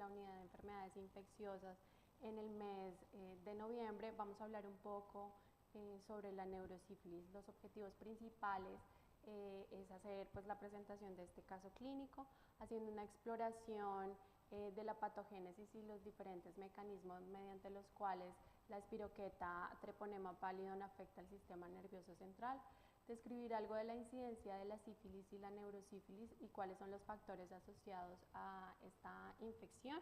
la unidad de enfermedades infecciosas en el mes de noviembre, vamos a hablar un poco sobre la neurosífilis. Los objetivos principales es hacer pues, la presentación de este caso clínico, haciendo una exploración de la patogénesis y los diferentes mecanismos mediante los cuales la espiroqueta treponema pallidum afecta el sistema nervioso central, describir algo de la incidencia de la sífilis y la neurosífilis y cuáles son los factores asociados a esta infección,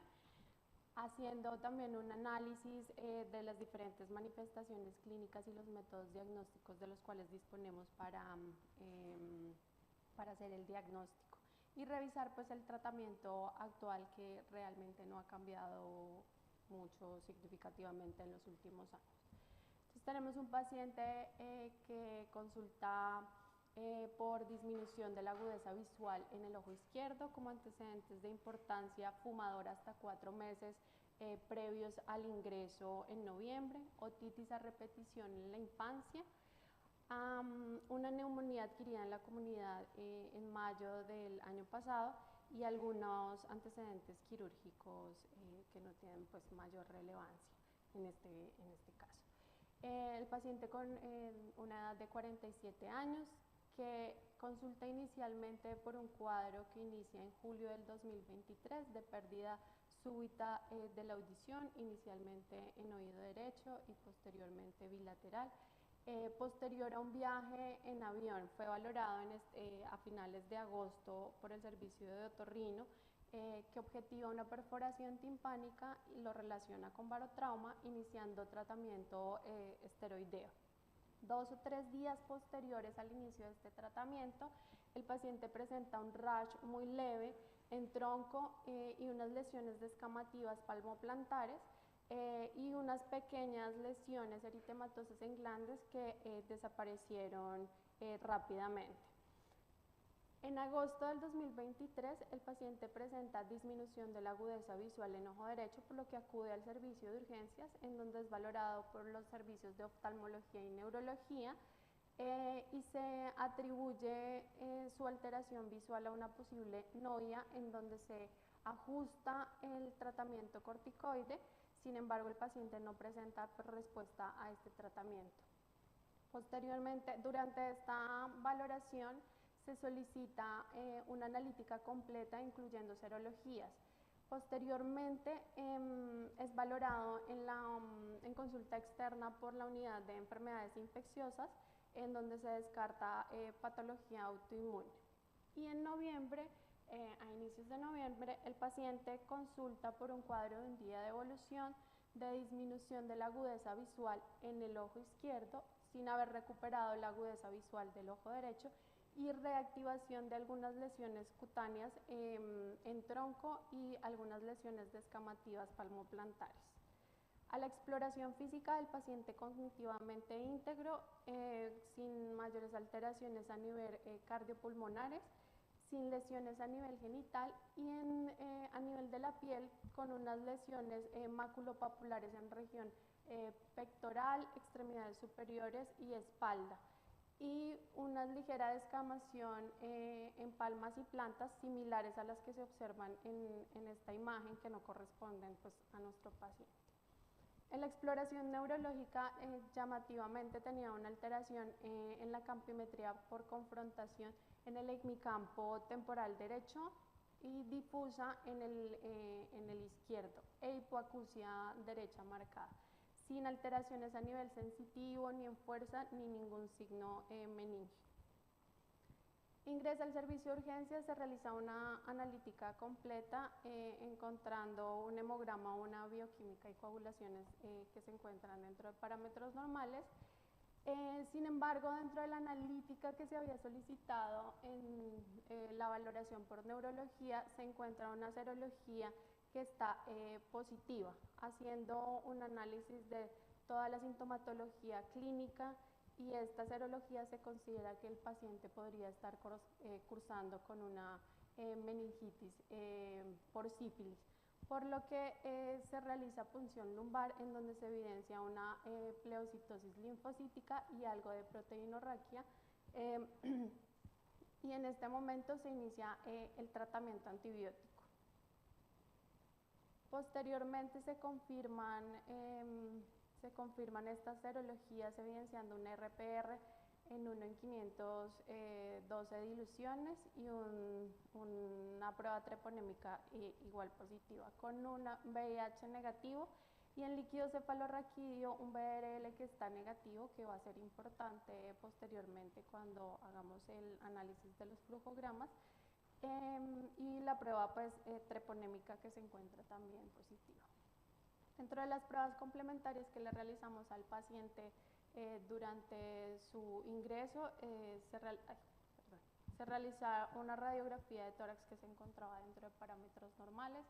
haciendo también un análisis de las diferentes manifestaciones clínicas y los métodos diagnósticos de los cuales disponemos para hacer el diagnóstico y revisar pues el tratamiento actual, que realmente no ha cambiado mucho significativamente en los últimos años. Entonces tenemos un paciente que consulta por disminución de la agudeza visual en el ojo izquierdo, como antecedentes de importancia, fumador hasta 4 meses previos al ingreso en noviembre, otitis a repetición en la infancia, una neumonía adquirida en la comunidad en mayo del año pasado y algunos antecedentes quirúrgicos que no tienen pues mayor relevancia en este caso. El paciente con una edad de 47 años que consulta inicialmente por un cuadro que inicia en julio del 2023 de pérdida súbita de la audición, inicialmente en oído derecho y posteriormente bilateral. Posterior a un viaje en avión, fue valorado a finales de agosto por el servicio de otorrino, que objetiva una perforación timpánica y lo relaciona con barotrauma, iniciando tratamiento esteroideo. 2 o 3 días posteriores al inicio de este tratamiento, el paciente presenta un rash muy leve en tronco y unas lesiones descamativas palmoplantares y unas pequeñas lesiones eritematosas en glandes que desaparecieron rápidamente. En agosto del 2023, el paciente presenta disminución de la agudeza visual en ojo derecho, por lo que acude al servicio de urgencias, en donde es valorado por los servicios de oftalmología y neurología, y se atribuye su alteración visual a una posible noia, en donde se ajusta el tratamiento corticoide. Sin embargo, el paciente no presenta respuesta a este tratamiento. Posteriormente, durante esta valoración, se solicita una analítica completa incluyendo serologías. Posteriormente es valorado en consulta externa por la unidad de enfermedades infecciosas, en donde se descarta patología autoinmune. Y en noviembre, a inicios de noviembre, el paciente consulta por un cuadro de un día de evolución de disminución de la agudeza visual en el ojo izquierdo, sin haber recuperado la agudeza visual del ojo derecho, y reactivación de algunas lesiones cutáneas en tronco y algunas lesiones descamativas palmoplantares. A la exploración física del paciente cognitivamente íntegro, sin mayores alteraciones a nivel cardiopulmonares, sin lesiones a nivel genital y a nivel de la piel, con unas lesiones maculopapulares en región pectoral, extremidades superiores y espalda, y una ligera descamación en palmas y plantas similares a las que se observan en esta imagen, que no corresponden pues, a nuestro paciente. En la exploración neurológica, llamativamente tenía una alteración en la campimetría por confrontación en el hemicampo temporal derecho y difusa en el izquierdo, e hipoacusia derecha marcada, sin alteraciones a nivel sensitivo, ni en fuerza, ni ningún signo meningio. Ingresa al servicio de urgencias, se realiza una analítica completa, encontrando un hemograma, una bioquímica y coagulaciones que se encuentran dentro de parámetros normales. Sin embargo, dentro de la analítica que se había solicitado en la valoración por neurología, se encuentra una serología que está positiva, haciendo un análisis de toda la sintomatología clínica, y esta serología se considera que el paciente podría estar cursando con una meningitis por sífilis, por lo que se realiza punción lumbar, en donde se evidencia una pleocitosis linfocítica y algo de proteinorraquia, y en este momento se inicia el tratamiento antibiótico. Posteriormente se confirman estas serologías evidenciando un RPR en 1 en 512 diluciones y una prueba treponémica igual positiva, con un VIH negativo y en líquido cefalorraquídeo un BRL que está negativo, que va a ser importante posteriormente cuando hagamos el análisis de los flujogramas, y la prueba pues, treponémica que se encuentra también positiva. Dentro de las pruebas complementarias que le realizamos al paciente durante su ingreso, se realiza una radiografía de tórax que se encontraba dentro de parámetros normales,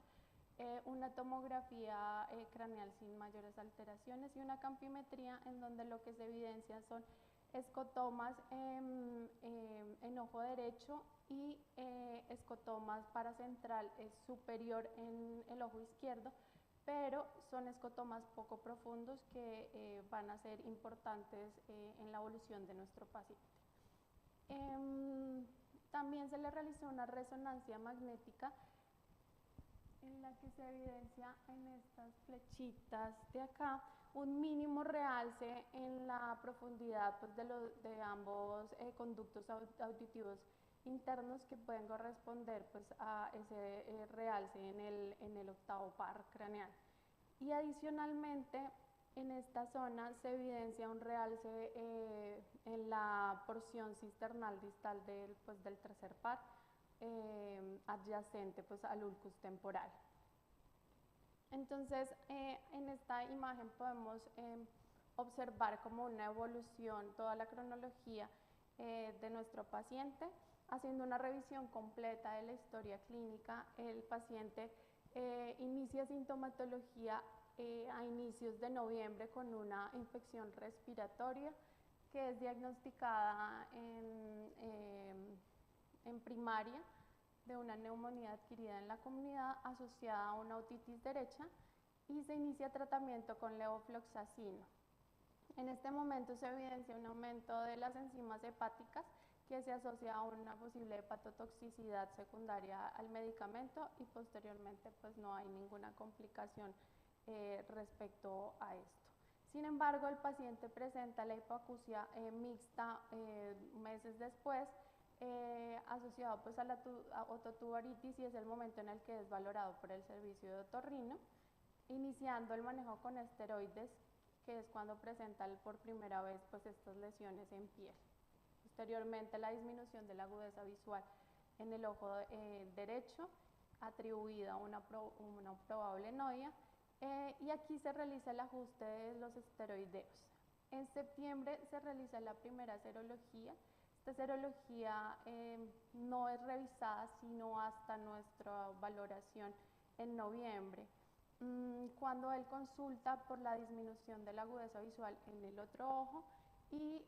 una tomografía craneal sin mayores alteraciones y una campimetría en donde lo que se evidencia son escotomas en ojo derecho y escotomas paracentral superior en el ojo izquierdo, pero son escotomas poco profundos que van a ser importantes en la evolución de nuestro paciente. También se le realizó una resonancia magnética en la que se evidencia en estas flechitas de acá un mínimo realce en la profundidad pues, de ambos conductos auditivos internos que pueden corresponder pues, a ese realce en el octavo par craneal. Y adicionalmente en esta zona se evidencia un realce en la porción cisternal distal del tercer par, adyacente pues, al ulcus temporal. Entonces, en esta imagen podemos observar como una evolución, toda la cronología de nuestro paciente. Haciendo una revisión completa de la historia clínica, el paciente inicia sintomatología a inicios de noviembre con una infección respiratoria que es diagnosticada en primaria de una neumonía adquirida en la comunidad asociada a una otitis derecha y se inicia tratamiento con levofloxacino. En este momento se evidencia un aumento de las enzimas hepáticas que se asocia a una posible hepatotoxicidad secundaria al medicamento y posteriormente pues no hay ninguna complicación respecto a esto. Sin embargo, el paciente presenta la hipoacusia mixta meses después, asociado pues a la ototubaritis y es el momento en el que es valorado por el servicio de otorrino, iniciando el manejo con esteroides, que es cuando presenta por primera vez pues estas lesiones en piel. Posteriormente la disminución de la agudeza visual en el ojo derecho, atribuida a una probable noia, y aquí se realiza el ajuste de los esteroideos. En septiembre se realiza la primera serología. Esta serología no es revisada sino hasta nuestra valoración en noviembre, cuando él consulta por la disminución de la agudeza visual en el otro ojo y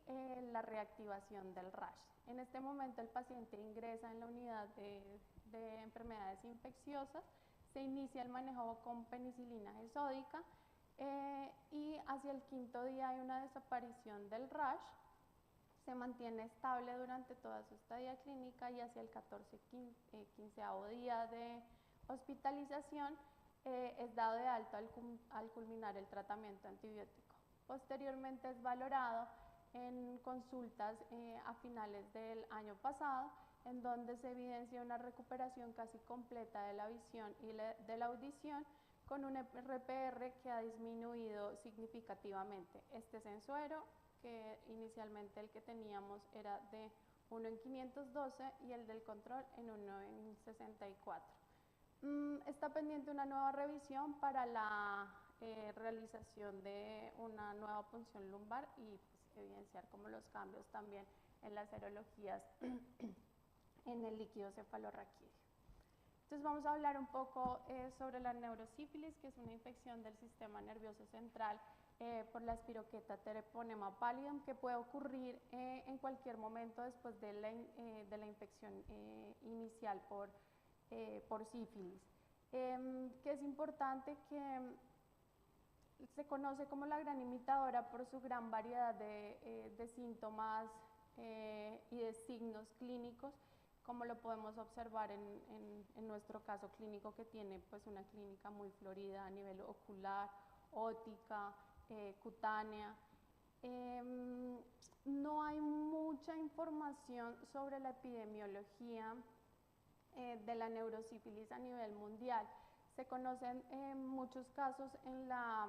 la reactivación del rash. En este momento el paciente ingresa en la unidad de enfermedades infecciosas, se inicia el manejo con penicilina G-sódica y hacia el 5.º día hay una desaparición del rash, se mantiene estable durante toda su estadía clínica y hacia el 15.º día de hospitalización es dado de alta al culminar el tratamiento antibiótico. Posteriormente es valorado en consultas a finales del año pasado, en donde se evidencia una recuperación casi completa de la visión y de la audición con un RPR que ha disminuido significativamente. Este censuero, que inicialmente el que teníamos era de 1 en 512 y el del control en 1 en 64. Está pendiente una nueva revisión para la realización de una nueva punción lumbar y pues, evidenciar como los cambios también en las serologías en el líquido cefalorraquídeo. Entonces vamos a hablar un poco sobre la neurosífilis, que es una infección del sistema nervioso central por la espiroqueta Treponema pallidum, que puede ocurrir en cualquier momento después de la infección inicial por sífilis. Que es importante que se conoce como la gran imitadora por su gran variedad de síntomas y de signos clínicos, como lo podemos observar en nuestro caso clínico, que tiene pues una clínica muy florida a nivel ocular, óptica, cutánea. No hay mucha información sobre la epidemiología de la neurosífilis a nivel mundial. Se conocen muchos casos en la,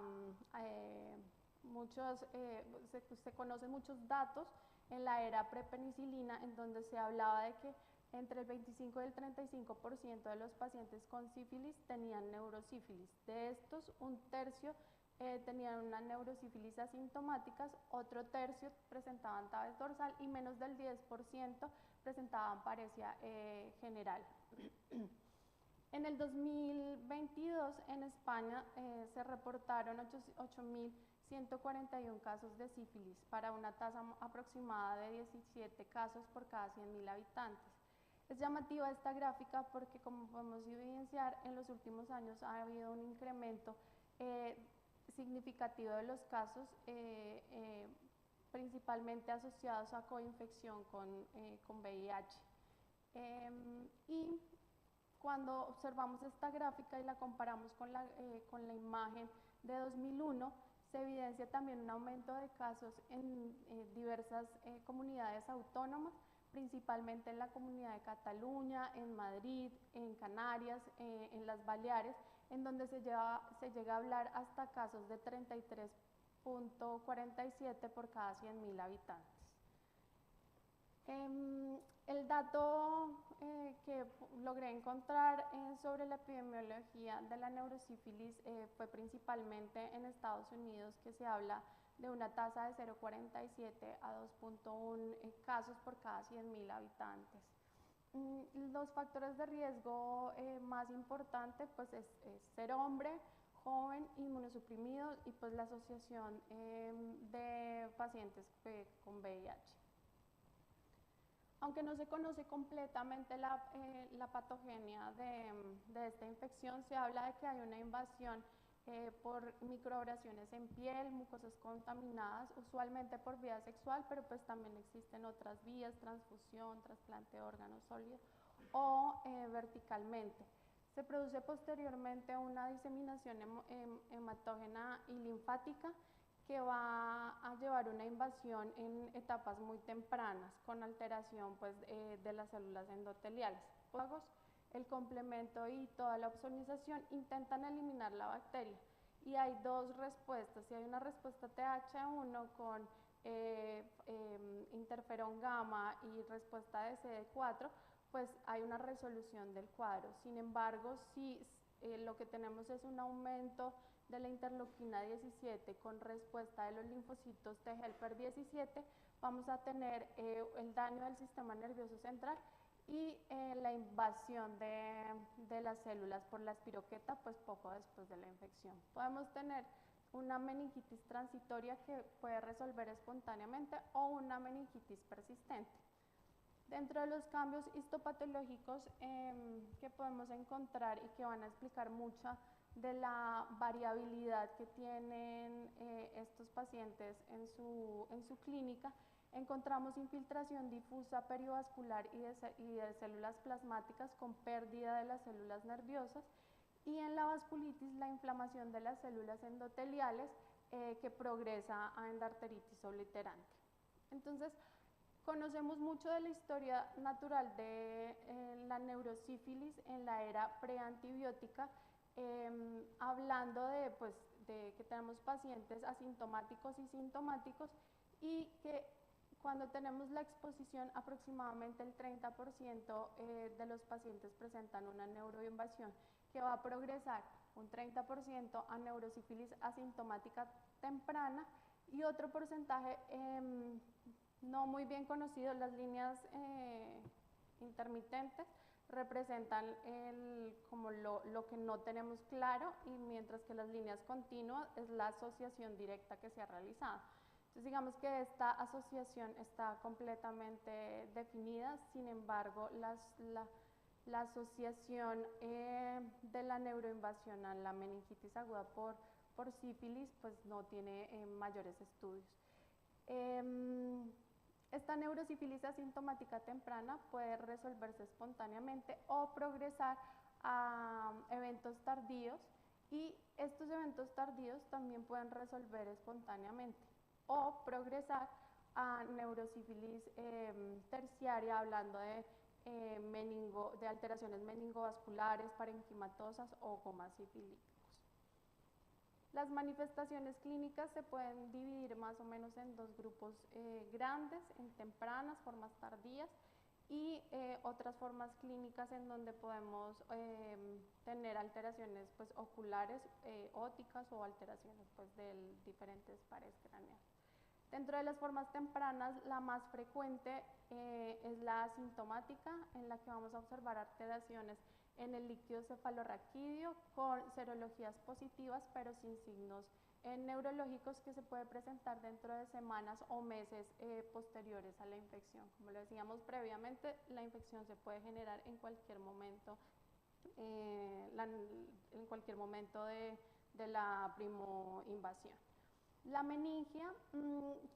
se conocen muchos datos en la era prepenicilina, en donde se hablaba de que entre el 25 y el 35% de los pacientes con sífilis tenían neurosífilis. De estos, un tercio tenían una neurosífilis asintomáticas, otro tercio presentaban tabes dorsal y menos del 10% presentaban paresia general. En el 2022 en España se reportaron 8.141 casos de sífilis para una tasa aproximada de 17 casos por cada 100.000 habitantes. Es llamativa esta gráfica porque, como podemos evidenciar, en los últimos años ha habido un incremento significativo de los casos, principalmente asociados a coinfección con VIH. Y cuando observamos esta gráfica y la comparamos con la imagen de 2001, se evidencia también un aumento de casos en diversas comunidades autónomas, principalmente en la Comunidad de Cataluña, en Madrid, en Canarias, en las Baleares, en donde se llega a hablar hasta casos de 33.47 por cada 100.000 habitantes. El dato que logré encontrar sobre la epidemiología de la neurosífilis fue principalmente en Estados Unidos, que se habla de una tasa de 0.47 a 2.1 casos por cada 100.000 habitantes. Los factores de riesgo más importantes pues es ser hombre, joven, inmunosuprimido y pues la asociación de pacientes con VIH. Aunque no se conoce completamente la patogenia de esta infección, se habla de que hay una invasión por microabrasiones en piel, mucosas contaminadas, usualmente por vía sexual, pero pues también existen otras vías, transfusión, trasplante de órganos sólidos o verticalmente. Se produce posteriormente una diseminación hematógena y linfática que va a llevar una invasión en etapas muy tempranas con alteración pues, de las células endoteliales. El complemento y toda la opsonización intentan eliminar la bacteria y hay dos respuestas. Si hay una respuesta TH1 con interferón gamma y respuesta de CD4, pues hay una resolución del cuadro. Sin embargo, si lo que tenemos es un aumento de la interleuquina 17 con respuesta de los linfocitos T helper 17, vamos a tener el daño del sistema nervioso central y la invasión de las células por la espiroqueta pues poco después de la infección. Podemos tener una meningitis transitoria que puede resolver espontáneamente o una meningitis persistente. Dentro de los cambios histopatológicos que podemos encontrar y que van a explicar mucha de la variabilidad que tienen estos pacientes en su clínica, encontramos infiltración difusa perivascular y de células plasmáticas con pérdida de las células nerviosas, y en la vasculitis la inflamación de las células endoteliales que progresa a endarteritis obliterante. Entonces, conocemos mucho de la historia natural de la neurosífilis en la era preantibiótica, hablando de que tenemos pacientes asintomáticos y sintomáticos, y que cuando tenemos la exposición aproximadamente el 30% de los pacientes presentan una neuroinvasión que va a progresar un 30% a neurosífilis asintomática temprana y otro porcentaje no muy bien conocido. Las líneas intermitentes representan como lo que no tenemos claro, y mientras que las líneas continuas es la asociación directa que se ha realizado. Entonces digamos que esta asociación está completamente definida, sin embargo la asociación de la neuroinvasión a la meningitis aguda por sífilis pues no tiene mayores estudios. Esta neurosífilis asintomática temprana puede resolverse espontáneamente o progresar a eventos tardíos, y estos eventos tardíos también pueden resolver espontáneamente o progresar a neurosífilis terciaria, hablando de alteraciones meningovasculares, parenquimatosas o gomas sifilíticos. Las manifestaciones clínicas se pueden dividir más o menos en dos grupos grandes, en tempranas, formas tardías, y otras formas clínicas en donde podemos tener alteraciones pues, oculares, ópticas, o alteraciones pues, de diferentes pares craneales. Dentro de las formas tempranas, la más frecuente es la asintomática, en la que vamos a observar alteraciones en el líquido cefalorraquídeo con serologías positivas, pero sin signos neurológicos, que se puede presentar dentro de semanas o meses posteriores a la infección. Como lo decíamos previamente, la infección se puede generar en cualquier momento, de la primoinvasión. La meningia,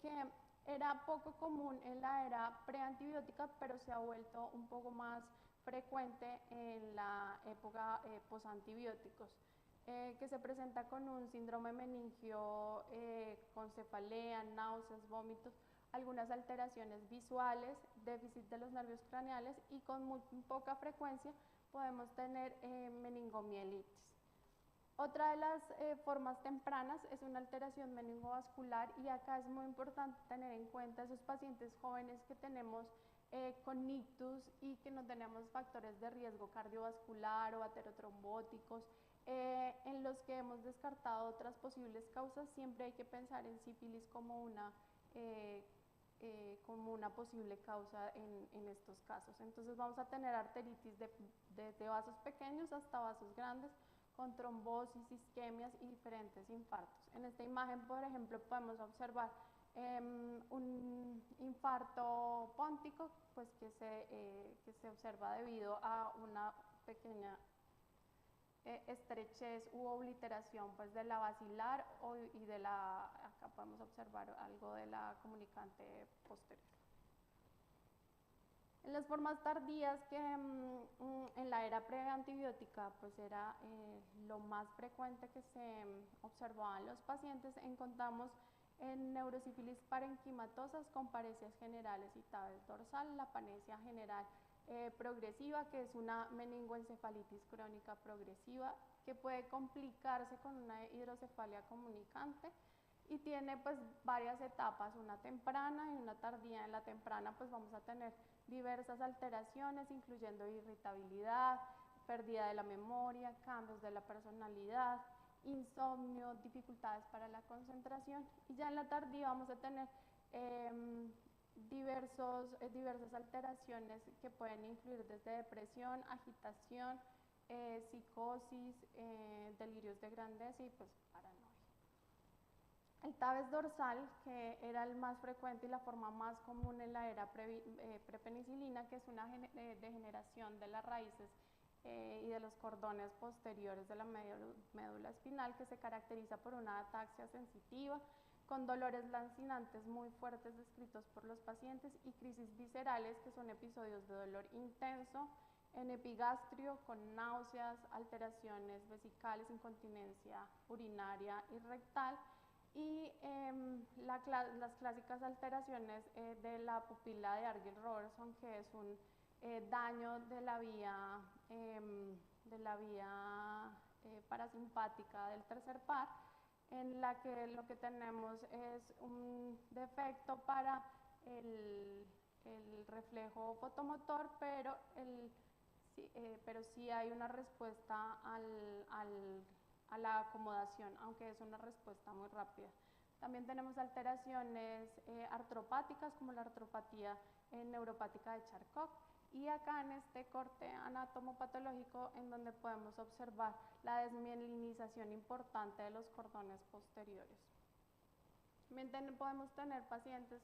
que era poco común en la era preantibiótica, pero se ha vuelto un poco más frecuente en la época posantibióticos, que se presenta con un síndrome meningio con cefalea, náuseas, vómitos, algunas alteraciones visuales, déficit de los nervios craneales, y con muy poca frecuencia podemos tener meningomielitis. Otra de las formas tempranas es una alteración meningovascular, y acá es muy importante tener en cuenta esos pacientes jóvenes que tenemos con ictus y que no tenemos factores de riesgo cardiovascular o aterotrombóticos, en los que hemos descartado otras posibles causas. Siempre hay que pensar en sífilis como una posible causa en estos casos. Entonces vamos a tener arteritis desde vasos pequeños hasta vasos grandes, con trombosis, isquemias y diferentes infartos. En esta imagen, por ejemplo, podemos observar un infarto póntico, pues que se observa debido a una pequeña estrechez u obliteración pues, de la basilar, y acá podemos observar algo de la comunicante posterior. En las formas tardías, que en la era preantibiótica pues era lo más frecuente que se observaba en los pacientes, encontramos en neurosífilis parenquimatosas con parecias generales y tabes dorsal, la panesia general progresiva, que es una meningoencefalitis crónica progresiva, que puede complicarse con una hidrocefalia comunicante, y tiene pues varias etapas, una temprana y una tardía. En la temprana pues vamos a tener diversas alteraciones, incluyendo irritabilidad, pérdida de la memoria, cambios de la personalidad, insomnio, dificultades para la concentración, y ya en la tardía vamos a tener diversas alteraciones que pueden incluir desde depresión, agitación, psicosis, delirios de grandeza y pues paranoia. El tabes dorsal, que era el más frecuente y la forma más común en la era prepenicilina, que es una degeneración de las raíces y de los cordones posteriores de la médula espinal, que se caracteriza por una ataxia sensitiva, con dolores lancinantes muy fuertes descritos por los pacientes, y crisis viscerales, que son episodios de dolor intenso en epigastrio, con náuseas, alteraciones vesicales, incontinencia urinaria y rectal, y las clásicas alteraciones de la pupila de Argyll-Robertson, que es un daño de la vía parasimpática del tercer par, en la que lo que tenemos es un defecto para el reflejo fotomotor, pero sí hay una respuesta a la acomodación, aunque es una respuesta muy rápida. También tenemos alteraciones artropáticas, como la artropatía neuropática de Charcot, y acá en este corte anatomopatológico, en donde podemos observar la desmielinización importante de los cordones posteriores. También podemos tener pacientes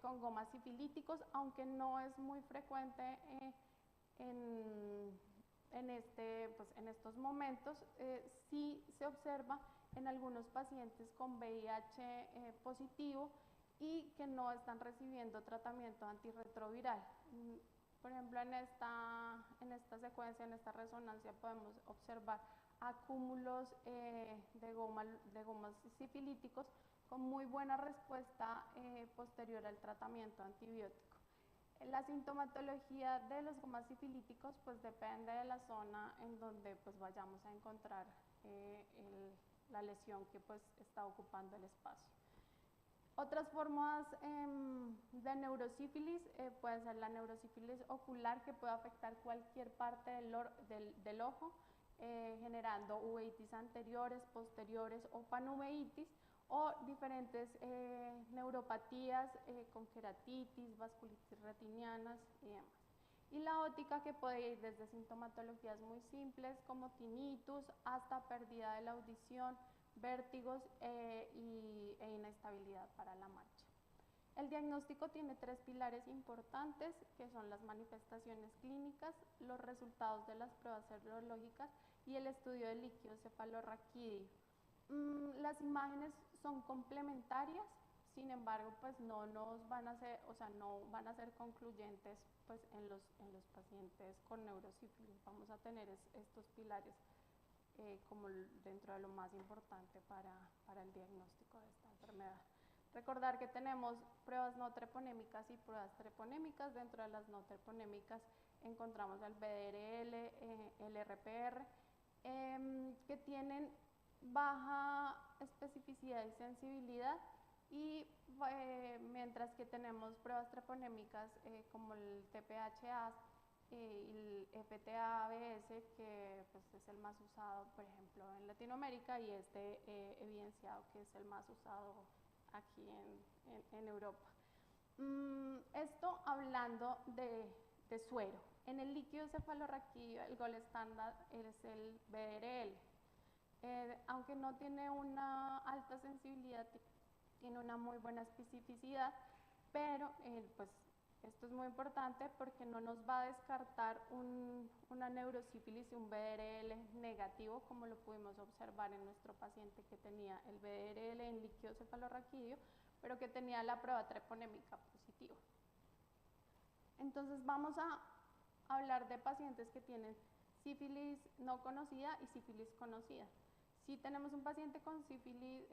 con gomas sifilíticos, aunque no es muy frecuente en estos momentos. Sí se observa en algunos pacientes con VIH positivo, y que no están recibiendo tratamiento antirretroviral. Por ejemplo, en esta secuencia, en esta resonancia, podemos observar acúmulos de gomas sifilíticos con muy buena respuesta posterior al tratamiento antibiótico. La sintomatología de los gomas sifilíticos pues depende de la zona en donde pues vayamos a encontrar la lesión que pues está ocupando el espacio. Otras formas de neurosífilis puede ser la neurosífilis ocular, que puede afectar cualquier parte del ojo, generando uveitis anteriores, posteriores o panuveitis, o diferentes neuropatías con queratitis, vasculitis retinianas y demás. Y la ótica, que puede ir desde sintomatologías muy simples como tinnitus hasta pérdida de la audición, vértigos e inestabilidad para la marcha. El diagnóstico tiene 3 pilares importantes, que son las manifestaciones clínicas, los resultados de las pruebas serológicas y el estudio del líquido cefalorraquídeo. Las imágenes son complementarias, sin embargo, pues no van a ser concluyentes pues, en los pacientes con neurosífilis. Vamos a tener estos pilares como dentro de lo más importante para el diagnóstico de esta enfermedad. Recordar que tenemos pruebas no treponémicas y pruebas treponémicas. Dentro de las no treponémicas encontramos el BDRL, el RPR, que tienen baja especificidad y sensibilidad, y mientras que tenemos pruebas treponémicas como el TPHA y el FTA-ABS, que pues, es el más usado, por ejemplo, en Latinoamérica, y evidenciado que es el más usado aquí en Europa. Esto hablando de suero. En el líquido cefalorraquídeo el gold estándar es el BDRL. Aunque no tiene una alta sensibilidad, tiene una muy buena especificidad, pero pues esto es muy importante porque no nos va a descartar una neurosífilis y un BDRL negativo, como lo pudimos observar en nuestro paciente que tenía el BDRL en líquido cefalorraquídeo, pero que tenía la prueba treponémica positiva. Entonces vamos a hablar de pacientes que tienen sífilis no conocida y sífilis conocida. Si tenemos un paciente con sífilis,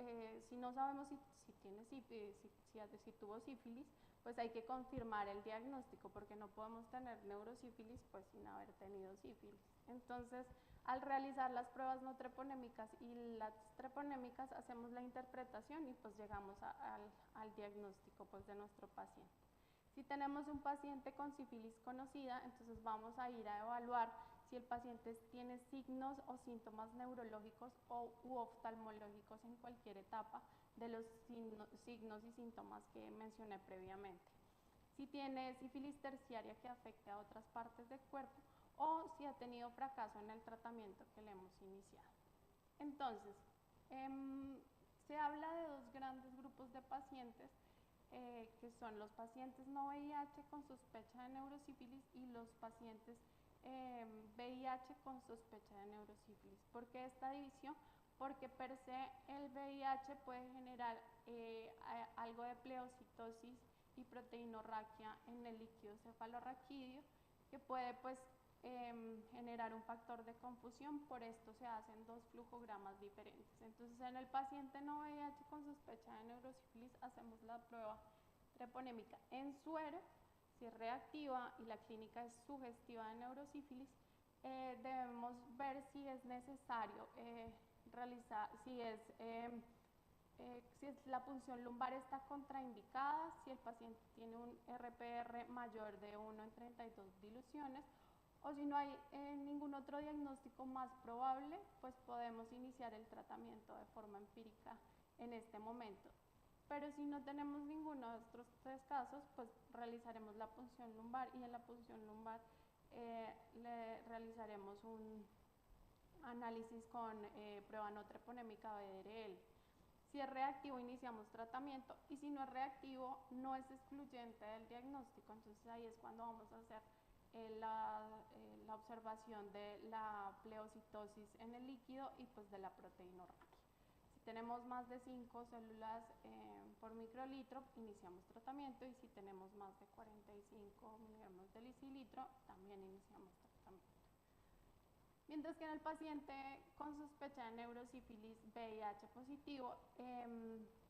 si no sabemos si tiene sífilis, si tuvo sífilis, pues hay que confirmar el diagnóstico, porque no podemos tener neurosífilis pues sin haber tenido sífilis. Entonces, al realizar las pruebas no treponémicas y las treponémicas, hacemos la interpretación y pues llegamos al diagnóstico pues de nuestro paciente. Si tenemos un paciente con sífilis conocida, entonces vamos a ir a evaluar si el paciente tiene signos o síntomas neurológicos u oftalmológicos en cualquier etapa de los signos y síntomas que mencioné previamente. Si tiene sífilis terciaria que afecte a otras partes del cuerpo, o si ha tenido fracaso en el tratamiento que le hemos iniciado. Entonces, se habla de 2 grandes grupos de pacientes, que son los pacientes no VIH con sospecha de neurosífilis y los pacientes VIH con sospecha de neurosífilis. ¿Por qué esta división? Porque per se el VIH puede generar algo de pleocitosis y proteinorraquia en el líquido cefalorraquídeo, que puede pues generar un factor de confusión. Por esto se hacen 2 flujogramas diferentes. Entonces, en el paciente no VIH con sospecha de neurosífilis hacemos la prueba treponémica en suero. Si es reactiva y la clínica es sugestiva de neurosífilis, debemos ver si es necesario realizar, si la punción lumbar está contraindicada, si el paciente tiene un RPR mayor de 1 en 32 diluciones, o si no hay ningún otro diagnóstico más probable, pues podemos iniciar el tratamiento de forma empírica en este momento. Pero si no tenemos ninguno de estos 3 casos, pues realizaremos la punción lumbar, y en la punción lumbar le realizaremos un análisis con prueba no treponémica BDRL. Si es reactivo, iniciamos tratamiento, y si no es reactivo, no es excluyente del diagnóstico. Entonces ahí es cuando vamos a hacer la observación de la pleocitosis en el líquido y pues de la proteinorraquia. Si tenemos más de 5 células por microlitro, iniciamos tratamiento, y si tenemos más de 45 miligramos de decilitro, también iniciamos tratamiento. Mientras que en el paciente con sospecha de neurosífilis VIH positivo,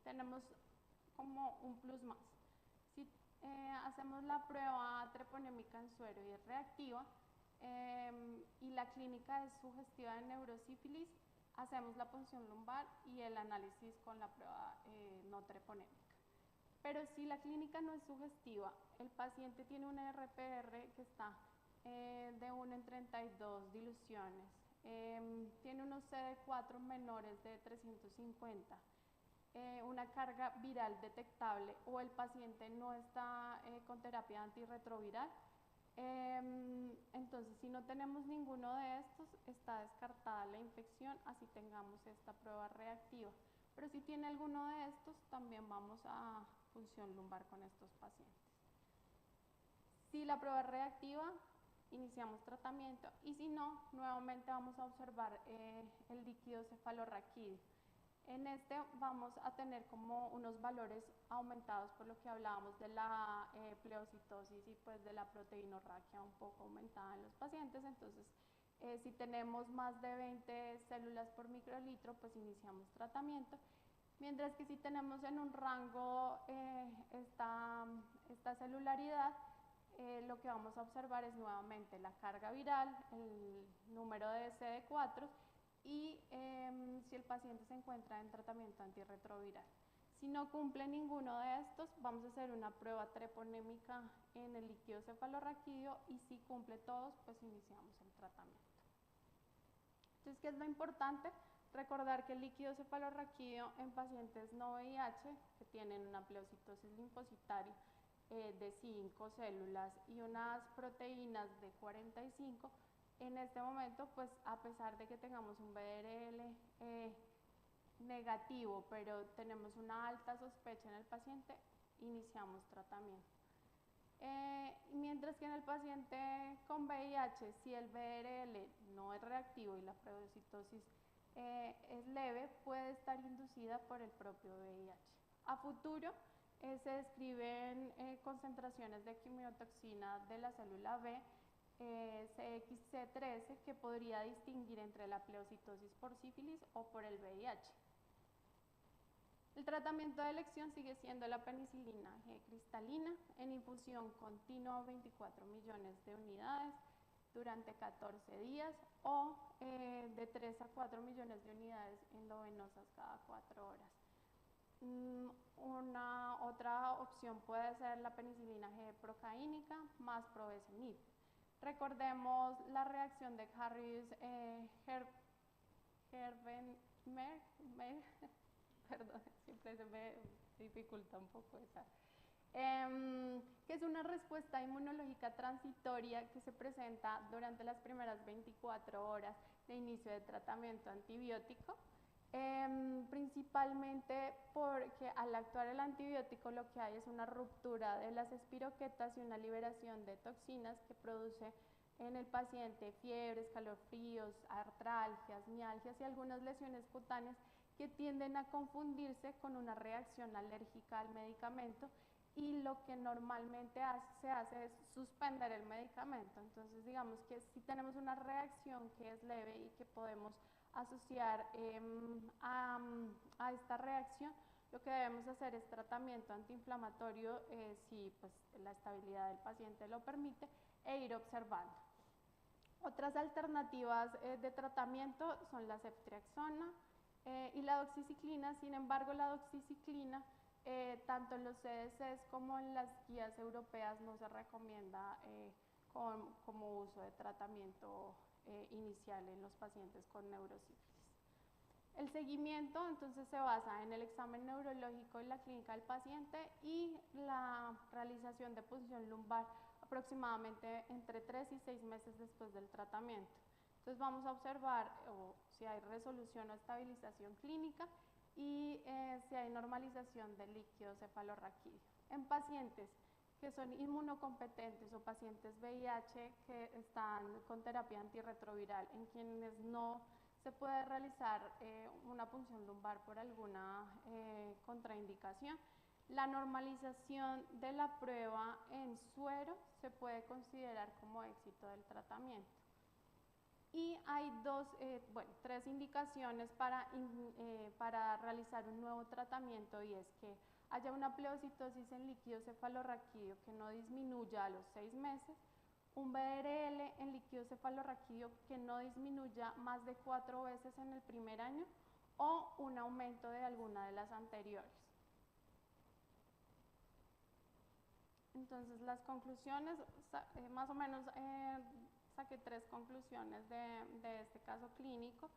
tenemos como un plus más. Si hacemos la prueba treponémica en suero y es reactiva, y la clínica es sugestiva de neurosífilis, hacemos la punción lumbar y el análisis con la prueba no treponémica. Pero si la clínica no es sugestiva, el paciente tiene una RPR que está de 1 en 32 diluciones, tiene unos CD4 menores de 350, una carga viral detectable, o el paciente no está con terapia antirretroviral, entonces si no tenemos ninguno de estos, está descartada la infección, así tengamos esta prueba reactiva. Pero si tiene alguno de estos, también vamos a punción lumbar con estos pacientes. Si la prueba es reactiva, iniciamos tratamiento, y si no, nuevamente vamos a observar el líquido cefalorraquídeo. En este vamos a tener como unos valores aumentados por lo que hablábamos de la pleocitosis y pues de la proteinorraquia un poco aumentada en los pacientes. Entonces, si tenemos más de 20 células por microlitro, pues iniciamos tratamiento. Mientras que si tenemos en un rango esta celularidad, lo que vamos a observar es nuevamente la carga viral, el número de CD4 y si el paciente se encuentra en tratamiento antirretroviral. Si no cumple ninguno de estos, vamos a hacer una prueba treponémica en el líquido cefalorraquídeo, y si cumple todos, pues iniciamos el tratamiento. Entonces, ¿qué es lo importante? Recordar que el líquido cefalorraquídeo en pacientes no VIH que tienen una pleocitosis linfocitaria de 5 células y unas proteínas de 45, en este momento, pues a pesar de que tengamos un VRL negativo, pero tenemos una alta sospecha en el paciente, iniciamos tratamiento. Mientras que en el paciente con VIH, si el VRL no es reactivo y la pleocitosis es leve, puede estar inducida por el propio VIH. A futuro se describen concentraciones de quimiotoxina de la célula B, CXC13, que podría distinguir entre la pleocitosis por sífilis o por el VIH. El tratamiento de elección sigue siendo la penicilina G cristalina en infusión continua 24 millones de unidades durante 14 días, o de 3 a 4 millones de unidades endovenosas cada 4 horas. Una otra opción puede ser la penicilina G procaínica más probecenib. Recordemos la reacción de Harris-Herbenmer, perdón, siempre se me dificulta un poco esa, que es una respuesta inmunológica transitoria que se presenta durante las primeras 24 horas de inicio de tratamiento antibiótico, principalmente porque al actuar el antibiótico lo que hay es una ruptura de las espiroquetas y una liberación de toxinas que produce en el paciente fiebre, escalofríos, artralgias, mialgias y algunas lesiones cutáneas que tienden a confundirse con una reacción alérgica al medicamento, y lo que normalmente se hace es suspender el medicamento. Entonces, digamos que si tenemos una reacción que es leve y que podemos asociar a esta reacción, lo que debemos hacer es tratamiento antiinflamatorio si pues, la estabilidad del paciente lo permite, e ir observando. Otras alternativas de tratamiento son la ceftriaxona y la doxiciclina. Sin embargo, la doxiciclina, tanto en los CDCs como en las guías europeas, no se recomienda como uso de tratamiento inicial en los pacientes con neurosífilis. El seguimiento entonces se basa en el examen neurológico y la clínica del paciente y la realización de punción lumbar aproximadamente entre 3 y 6 meses después del tratamiento. Entonces vamos a observar si hay resolución o estabilización clínica y si hay normalización del líquido cefalorraquídeo. En pacientes que son inmunocompetentes o pacientes VIH que están con terapia antirretroviral, en quienes no se puede realizar una punción lumbar por alguna contraindicación. La normalización de la prueba en suero se puede considerar como éxito del tratamiento. Y hay tres indicaciones para realizar un nuevo tratamiento, y es que haya una pleocitosis en líquido cefalorraquídeo que no disminuya a los 6 meses, un BRL en líquido cefalorraquídeo que no disminuya más de 4 veces en el primer año, o un aumento de alguna de las anteriores. Entonces, las conclusiones, más o menos saqué 3 conclusiones de este caso clínico,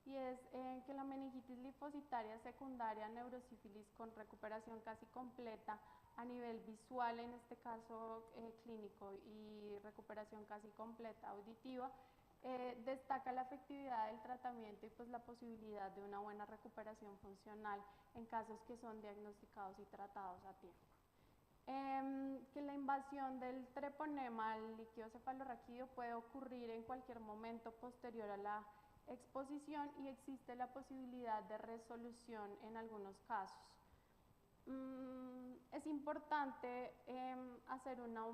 y es que la meningitis linfocitaria secundaria neurosífilis con recuperación casi completa a nivel visual, en este caso clínico, y recuperación casi completa auditiva, destaca la efectividad del tratamiento y pues la posibilidad de una buena recuperación funcional en casos que son diagnosticados y tratados a tiempo. Que la invasión del treponema al líquido cefalorraquídeo puede ocurrir en cualquier momento posterior a la exposición, y existe la posibilidad de resolución en algunos casos. Es importante hacer una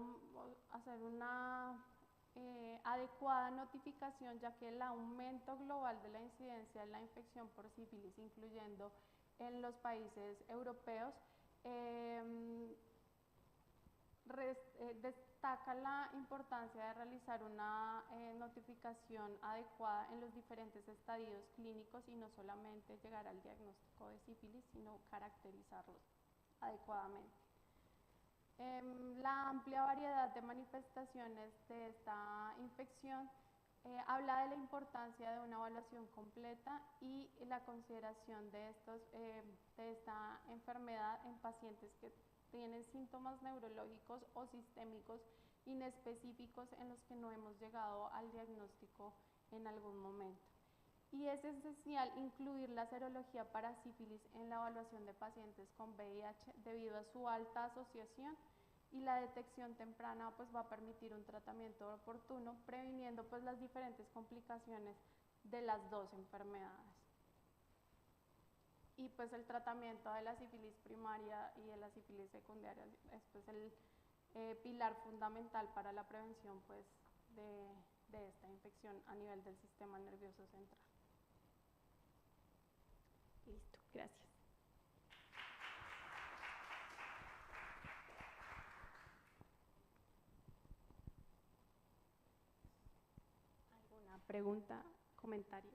adecuada notificación, ya que el aumento global de la incidencia de la infección por sífilis, incluyendo en los países europeos, destaca la importancia de realizar una notificación adecuada en los diferentes estadios clínicos, y no solamente llegar al diagnóstico de sífilis, sino caracterizarlos adecuadamente. La amplia variedad de manifestaciones de esta infección habla de la importancia de una evaluación completa y la consideración de esta enfermedad en pacientes que tienen síntomas neurológicos o sistémicos inespecíficos en los que no hemos llegado al diagnóstico en algún momento. Y es esencial incluir la serología para sífilis en la evaluación de pacientes con VIH debido a su alta asociación, y la detección temprana pues va a permitir un tratamiento oportuno, previniendo pues las diferentes complicaciones de las dos enfermedades. Y pues el tratamiento de la sífilis primaria y de la sífilis secundaria es pues el pilar fundamental para la prevención pues de esta infección a nivel del sistema nervioso central. Listo, gracias. ¿Alguna pregunta, comentario?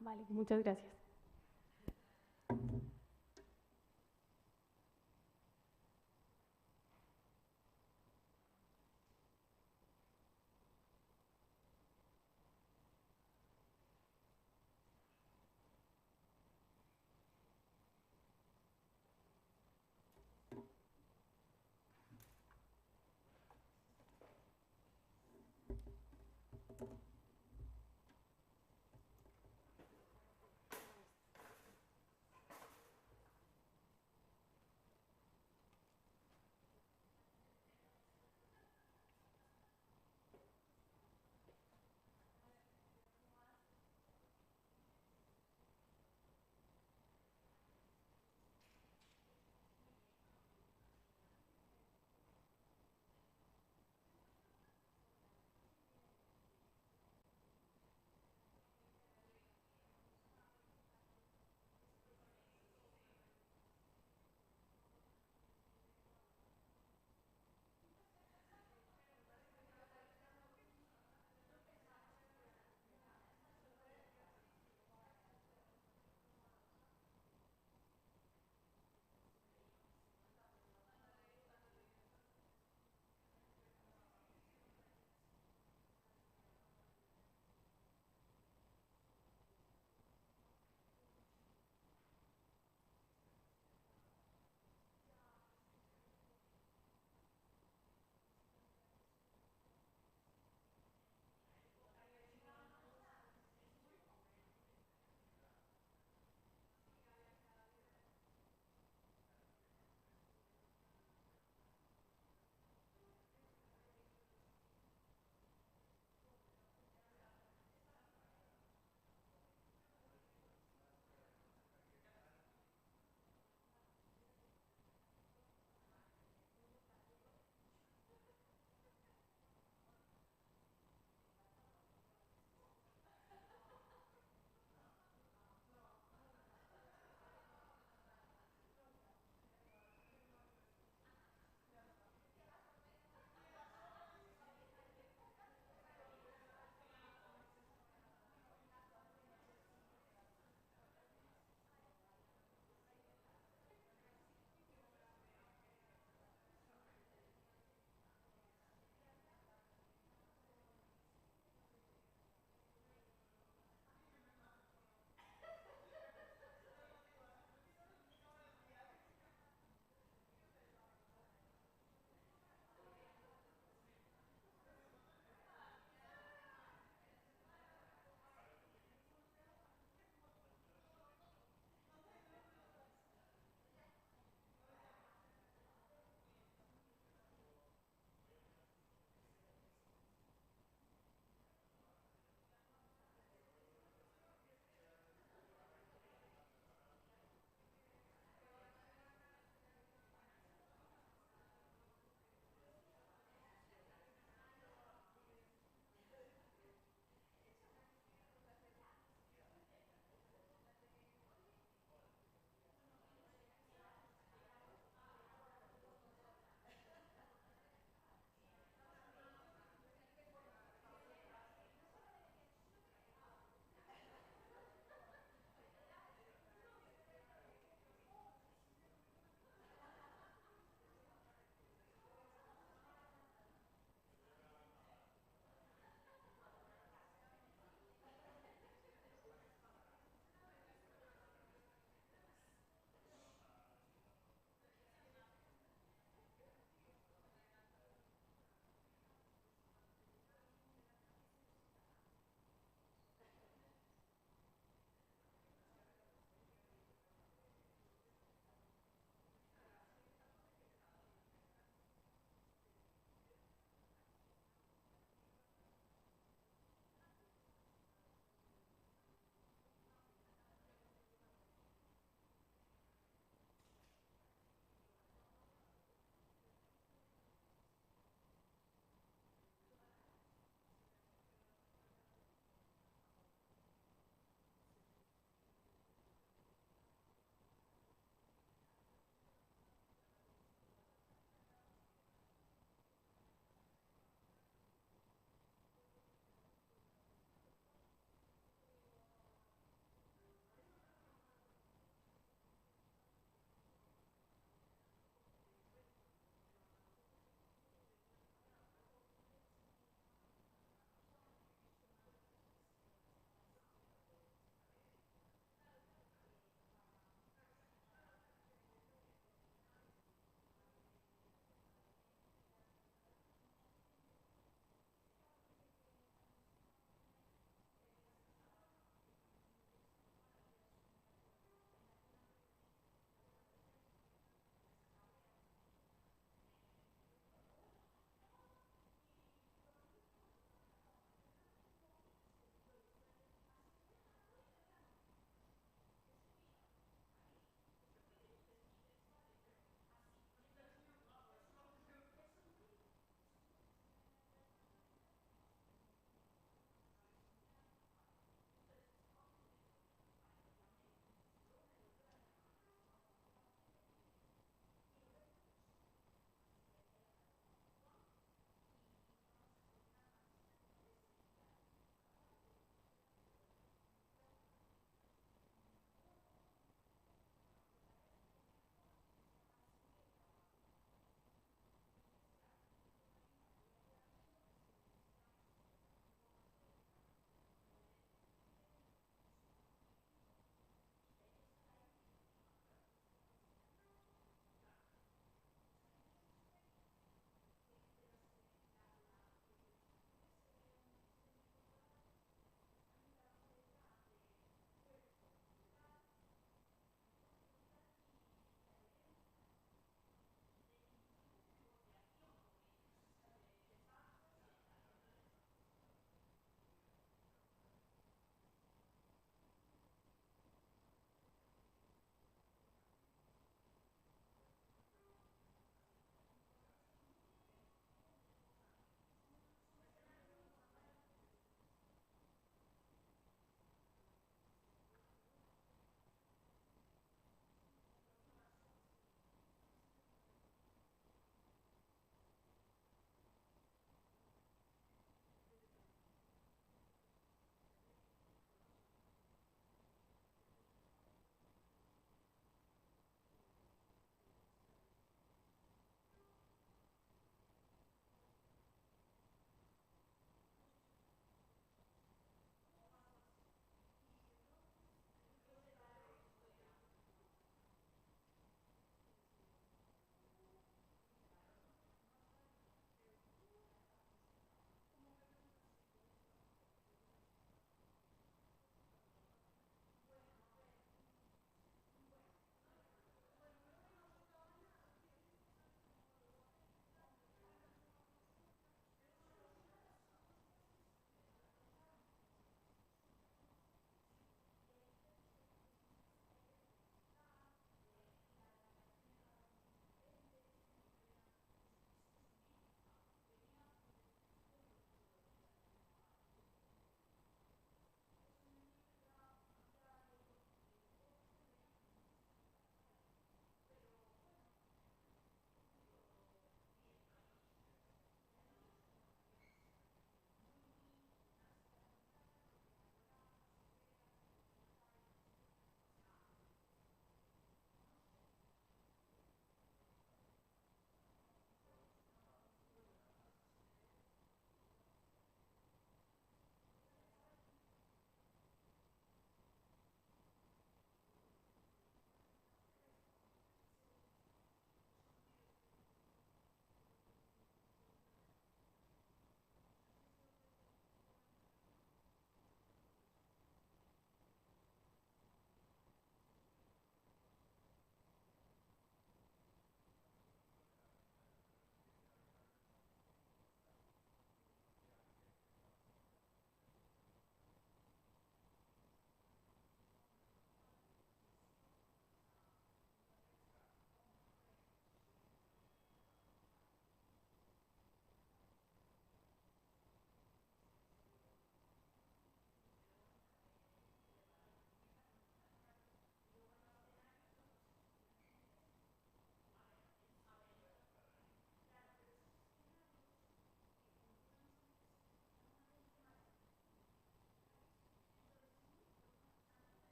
Vale, muchas gracias.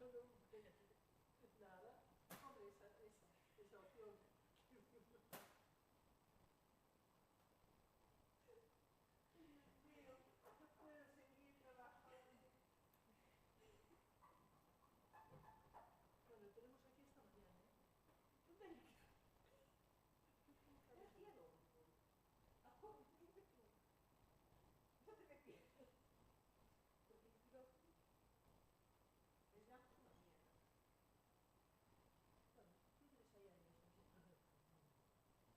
Nada, hombre, esa opción. Dios mío, no puedo seguir trabajando. Bueno, tenemos aquí esta mañana, ¿eh? ¿Dónde hay que? ¿Qué hacía dónde? ¿Dónde tú? ¿Dónde me pierdes? Porque creo que es la una mierda. Bueno, tú tienes ahí a eso, sí.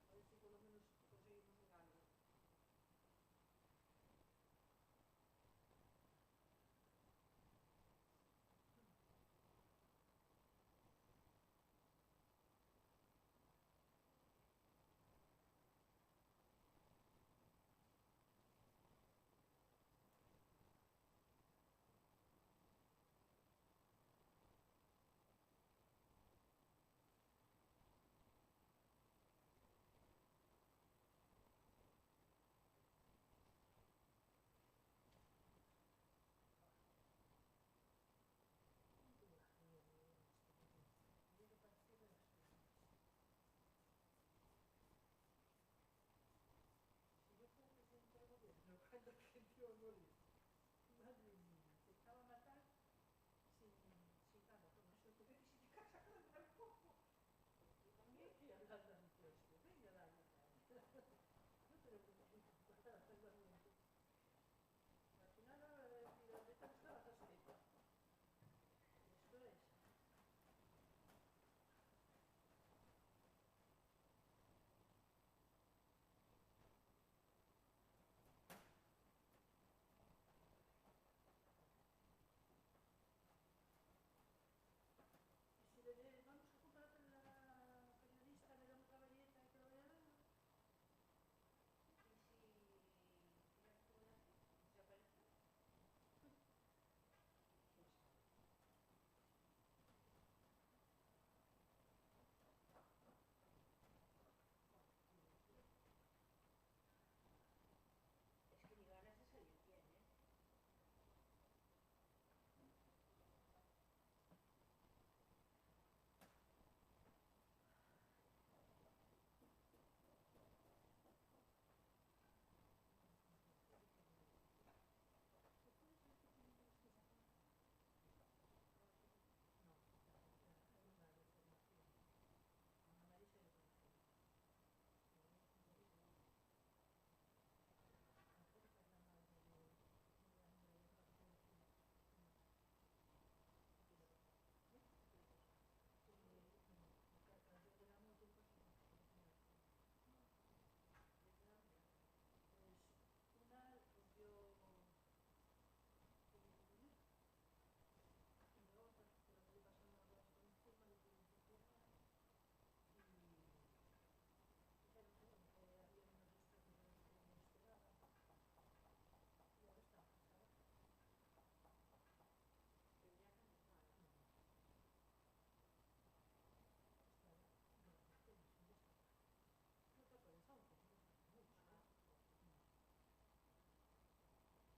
A ver si por lo menos conseguimos un algo. Si yo fuera presidente del gobierno, cuando aprendió a morir, madre mía, intentaba matar sin nada, con eso te ves y te casas con el narco. Porque también que hablar de impuestos, venga, dale, dale. No tenemos nada realmente. Al final, mira, de tal está la gasolina. Esto es. Y si le vamos a comprar a la periodista, le damos la galleta y que lo vaya dando. ¿Y si tiene fotografía? ¿Se aparece? ¿Quién sabe? Es que ni ganas de salir tiene. ¿Te puedes ver que tiene los pies acá? No, hay una deformación. En la nariz hay deformación. Mejor que la madre de la niña de otra que tiene aquí. ¿Qué tiene roja? ¿Eh? ¿Qué tiene roja? Cayó de la moto un coche y tiene accidente. Literalmente. Pues una rompió el muñeco y la otra, por lo que le pasaron las ruedas por encima, le tuvieron que empujar y dijeron que bueno, que había unas sustancias que no esperaban y ahora está en casa. Pero ya no es mala. No, está durante apenas un mes. No está atravesado porque no falta mucho, ¿eh?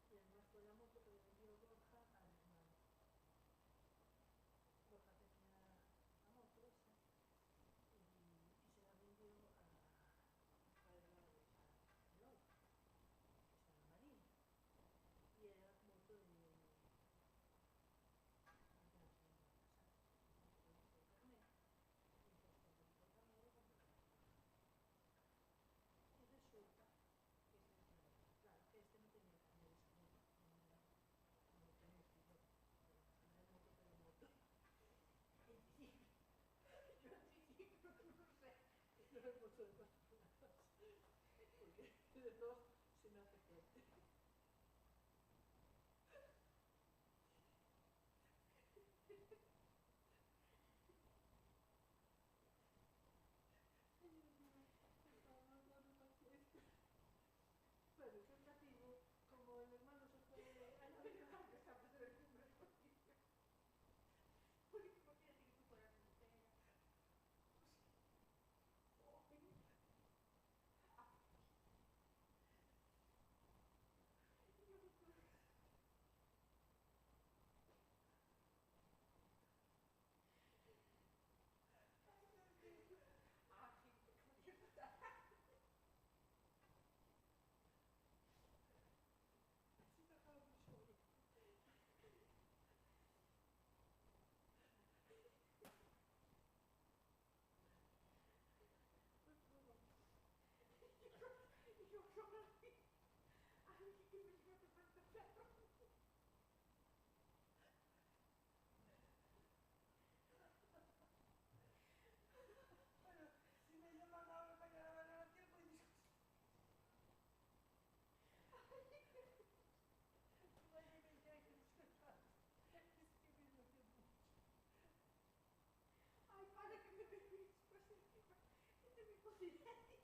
Y además fue la moto que le vendió Borja al hermano. Borja tenía la moto esa y se la vendió al hermano de Eloy, que está en la Marina. Y era moto de ya se iba a casar. Entonces le quitó el carnet y entonces cuando le quitó el carnet le compró la moto. Y resulta que este no tenía, claro, que este no tenía el carnet de esa moto, como lo tenía este yo. Carnet de moto, pero moto. Anticiclo. Yo anticiclo, tú no sé. No es moto de 4 plazas. Porque de 2 se me hace fuerte. Ay, Dios mío, estaba dando paciencia. Bueno, fue el motivo, como el hermano se fue a navegar, que estaba en el primer contigo. Porque imagínate que tú fueras mujer. Joven. Bueno, si me llaman ahora para grabar a tiempo y digo, vaya que ya hay que descansar. Es que me emociono mucho. Ay, para que me veis, pues encima, que te me podía.